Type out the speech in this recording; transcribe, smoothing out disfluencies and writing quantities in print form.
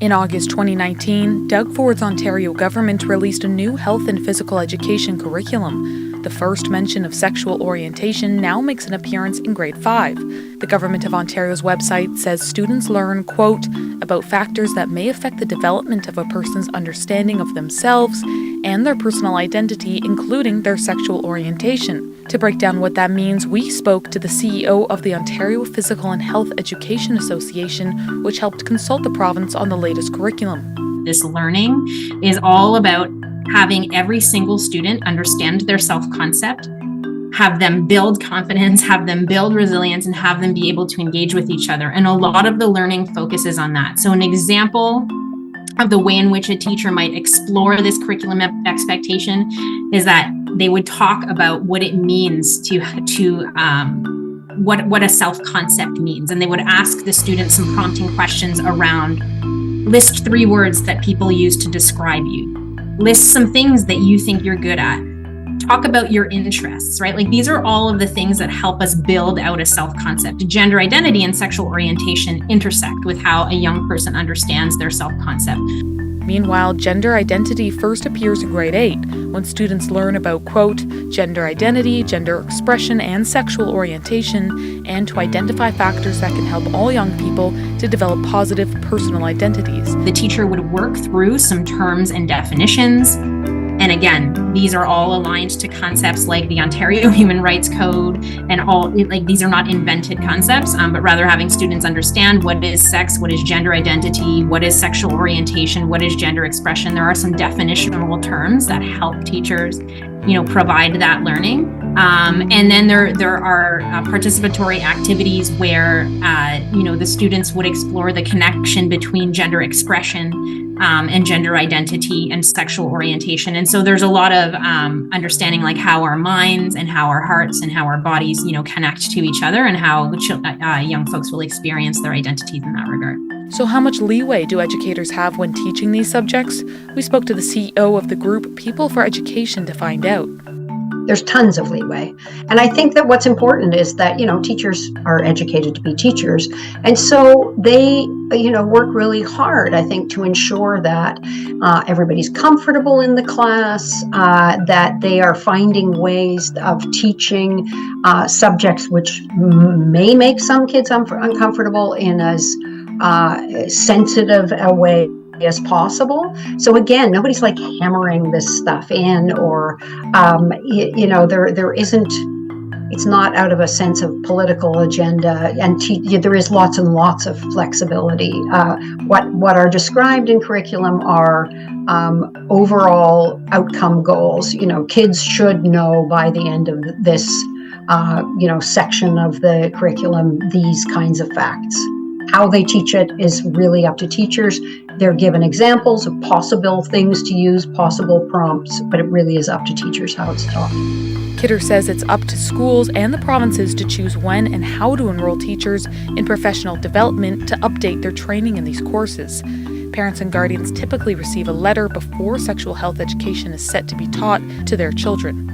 In August 2019, Doug Ford's Ontario government released a new health and physical education curriculum. The first mention of sexual orientation now makes an appearance in grade 5. The Government of Ontario's website says students learn, quote, about factors that may affect the development of a person's understanding of themselves and their personal identity, including their sexual orientation. To break down what that means, we spoke to the CEO of the Ontario Physical and Health Education Association, which helped consult the province on the latest curriculum. This learning is all about having every single student understand their self-concept, have them build confidence, have them build resilience, and have them be able to engage with each other. And a lot of the learning focuses on that. So an example of the way in which a teacher might explore this curriculum expectation is that they would talk about what it means what a self-concept means. And they would ask the students some prompting questions around: list 3 words that people use to describe you. List some things that you think you're good at. Talk about your interests, right? Like, these are all of the things that help us build out a self-concept. Gender identity and sexual orientation intersect with how a young person understands their self-concept. Meanwhile, gender identity first appears in grade 8, when students learn about, quote, gender identity, gender expression, and sexual orientation, and to identify factors that can help all young people to develop positive personal identities. The teacher would work through some terms and definitions. And again, these are all aligned to concepts like the Ontario Human Rights Code, and these are not invented concepts, but rather having students understand what is sex, what is gender identity, what is sexual orientation, what is gender expression. There are some definitional terms that help teachers, provide that learning. And then there are participatory activities where, the students would explore the connection between gender expression and gender identity and sexual orientation. And so there's a lot of understanding, like how our minds and how our hearts and how our bodies, connect to each other, and how young folks will experience their identities in that regard. So how much leeway do educators have when teaching these subjects? We spoke to the CEO of the group People for Education to find out. There's tons of leeway. And I think that what's important is that, teachers are educated to be teachers. And so they, work really hard, I think, to ensure that everybody's comfortable in the class, that they are finding ways of teaching subjects which may make some kids uncomfortable in as sensitive a way as possible. So again, nobody's like hammering this stuff in, or there isn't. It's not out of a sense of political agenda, and there is lots and lots of flexibility. What are described in curriculum are overall outcome goals. Kids should know by the end of this section of the curriculum these kinds of facts. How they teach it is really up to teachers. They're given examples of possible things to use, possible prompts, but it really is up to teachers how it's taught. Kidder says it's up to schools and the provinces to choose when and how to enroll teachers in professional development to update their training in these courses. Parents and guardians typically receive a letter before sexual health education is set to be taught to their children.